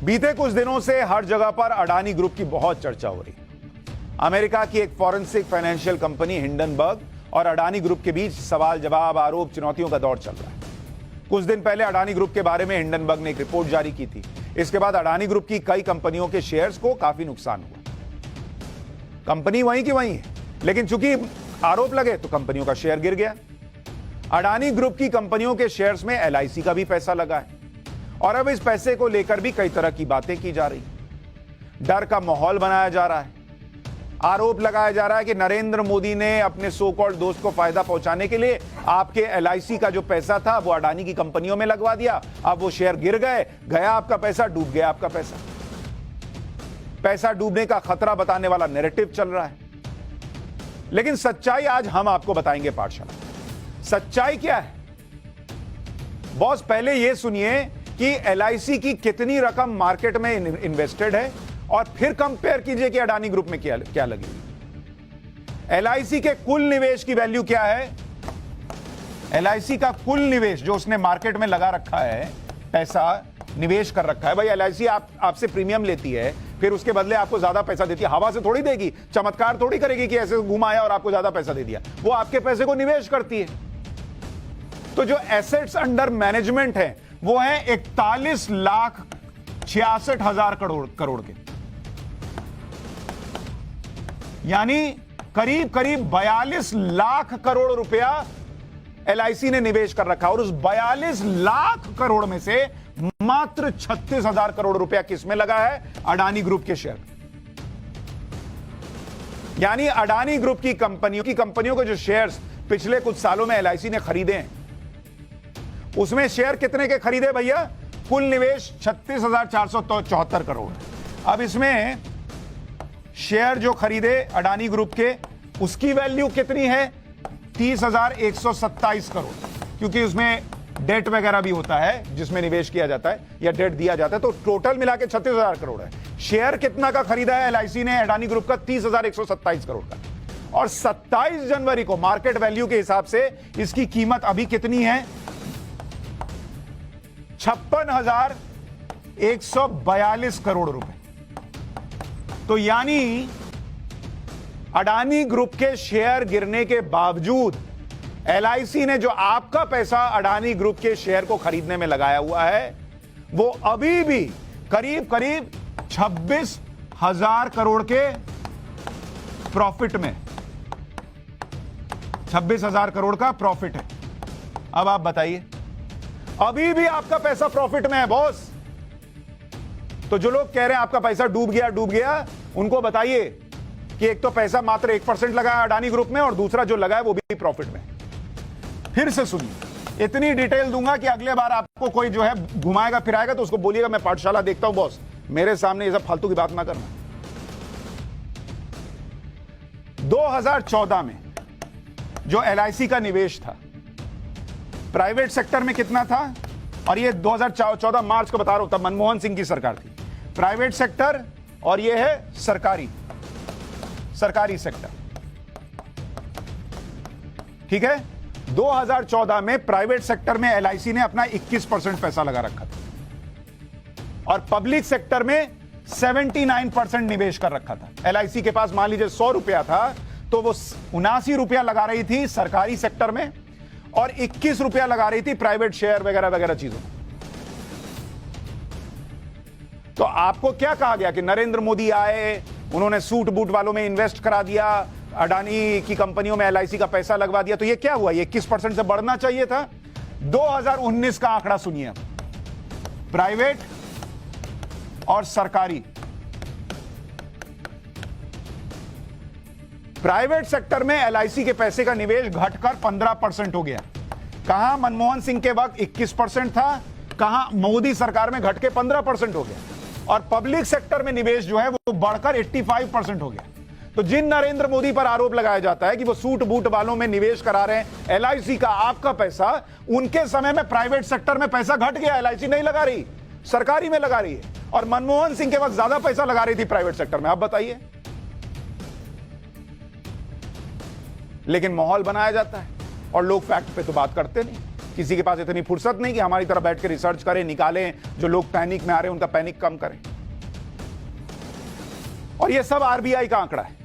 बीते कुछ दिनों से हर जगह पर अडानी ग्रुप की बहुत चर्चा हो रही है। अमेरिका की एक फॉरेंसिक फाइनेंशियल कंपनी हिंडनबर्ग और अडानी ग्रुप के बीच सवाल जवाब, आरोप, चुनौतियों का दौर चल रहा है। कुछ दिन पहले अडानी ग्रुप के बारे में हिंडनबर्ग ने एक रिपोर्ट जारी की थी। इसके बाद अडानी ग्रुप की कई कंपनियों के शेयर्स को काफी नुकसान हुआ। कंपनी वहीं की वहीं है, लेकिन चूंकि आरोप लगे तो कंपनियों का शेयर गिर गया। अडानी ग्रुप की कंपनियों के शेयर्स में एलआईसी का भी पैसा लगा है और अब इस पैसे को लेकर भी कई तरह की बातें की जा रही। डर का माहौल बनाया जा रहा है। आरोप लगाया जा रहा है कि नरेंद्र मोदी ने अपने सो कॉल्ड दोस्त को फायदा पहुंचाने के लिए आपके एलआईसी का जो पैसा था वो अडानी की कंपनियों में लगवा दिया। अब वो शेयर गिर गए, गया आपका पैसा, डूब गया आपका पैसा। पैसा डूबने का खतरा बताने वाला नैरेटिव चल रहा है, लेकिन सच्चाई आज हम आपको बताएंगे पाठशाला। सच्चाई क्या है बॉस? पहले यह सुनिए कि एलआईसी की कितनी रकम मार्केट में इन्वेस्टेड है और फिर कंपेयर कीजिए कि अडानी ग्रुप में क्या लगी। एलआईसी के कुल निवेश की वैल्यू क्या है? एलआईसी का कुल निवेश जो उसने मार्केट में लगा रखा है, पैसा निवेश कर रखा है। भाई एलआईसी आपसे प्रीमियम लेती है, फिर उसके बदले आपको ज्यादा पैसा देती है। हवा से थोड़ी देगी, चमत्कार थोड़ी करेगी कि ऐसे घुमाया और आपको ज्यादा पैसा दे दिया। वो आपके पैसे को निवेश करती है। तो जो एसेट्स अंडर मैनेजमेंट है वो है 41,66,000 करोड़ के, यानी करीब 42 लाख करोड़ रुपया एलआईसी ने निवेश कर रखा। और उस 42 लाख करोड़ में से मात्र 36,000 करोड़ रुपया किसमें लगा है? अडानी ग्रुप के शेयर। यानी अडानी ग्रुप की कंपनियों के जो शेयर्स पिछले कुछ सालों में एलआईसी ने खरीदे हैं, उसमें शेयर कितने के खरीदे भैया? कुल निवेश 36,474 करोड़। अब इसमें शेयर जो खरीदे अडानी ग्रुप के, उसकी वैल्यू कितनी है? 30,127 करोड़, क्योंकि उसमें डेट वगैरह भी होता है जिसमें निवेश किया जाता है या डेट दिया जाता है। तो टोटल मिला के 36,000 करोड़ है। शेयर कितना का खरीदा है एलआईसी ने अडानी ग्रुप का? 30,127 करोड़ का। और 27 जनवरी को मार्केट वैल्यू के हिसाब से इसकी कीमत अभी कितनी है? 56,142 करोड़ रुपए। तो यानी अडानी ग्रुप के शेयर गिरने के बावजूद एलआईसी ने जो आपका पैसा अडानी ग्रुप के शेयर को खरीदने में लगाया हुआ है, वो अभी भी करीब 26,000 करोड़ के प्रॉफिट में, 26,000 करोड़ का प्रॉफिट है। अब आप बताइए, अभी भी आपका पैसा प्रॉफिट में है बॉस। तो जो लोग कह रहे हैं आपका पैसा डूब गया, उनको बताइए कि एक तो पैसा मात्र 1% लगा है अडानी ग्रुप में और दूसरा जो लगा है वो भी प्रॉफिट में। फिर से सुनिए, इतनी डिटेल दूंगा कि अगले बार आपको कोई जो है घुमाएगा फिराएगा तो उसको बोलिएगा मैं पाठशाला देखता हूं बॉस, मेरे सामने ये सब फालतू की बात ना करना। 2014 में जो एलआईसी का निवेश था प्राइवेट सेक्टर में कितना था? और ये 2014 मार्च को बता रहा हूं, तब मनमोहन सिंह की सरकार थी। प्राइवेट सेक्टर और ये है सरकारी सेक्टर, ठीक है। 2014 में प्राइवेट सेक्टर में एलआईसी ने अपना 21% पैसा लगा रखा था और पब्लिक सेक्टर में 79% निवेश कर रखा था। एलआईसी के पास मान लीजिए 100 रुपया था तो वो 79 रुपया लगा रही थी सरकारी सेक्टर में और 21 रुपया लगा रही थी प्राइवेट शेयर वगैरह चीजों। तो आपको क्या कहा गया कि नरेंद्र मोदी आए, उन्होंने सूट बूट वालों में इन्वेस्ट करा दिया, अडानी की कंपनियों में एलआईसी का पैसा लगवा दिया। तो ये क्या हुआ? ये 21% से बढ़ना चाहिए था। 2019 का आंकड़ा सुनिए, प्राइवेट और सरकारी। प्राइवेट सेक्टर में एलआईसी के पैसे का निवेश घटकर 15% हो गया। कहां मनमोहन सिंह के वक्त 21% था, कहां मोदी सरकार में घट के 15% हो गया। और पब्लिक सेक्टर में निवेश जो है वो बढ़कर 85% हो गया। तो जिन नरेंद्र मोदी पर आरोप लगाया जाता है कि वो सूट बूट वालों में निवेश करा रहे हैं एलआईसी का आपका पैसा, उनके समय में प्राइवेट सेक्टर में पैसा घट गया, एलआईसी नहीं लगा रही, सरकारी में लगा रही है। और मनमोहन सिंह के वक्त ज्यादा पैसा लगा रही थी प्राइवेट सेक्टर में। आप बताइए। लेकिन माहौल बनाया जाता है और लोग फैक्ट पे तो बात करते नहीं। किसी के पास इतनी फुर्सत नहीं कि हमारी तरह बैठ के रिसर्च करें, निकालें, जो लोग पैनिक में आ रहे हैं उनका पैनिक कम करें। और ये सब आरबीआई का आंकड़ा है।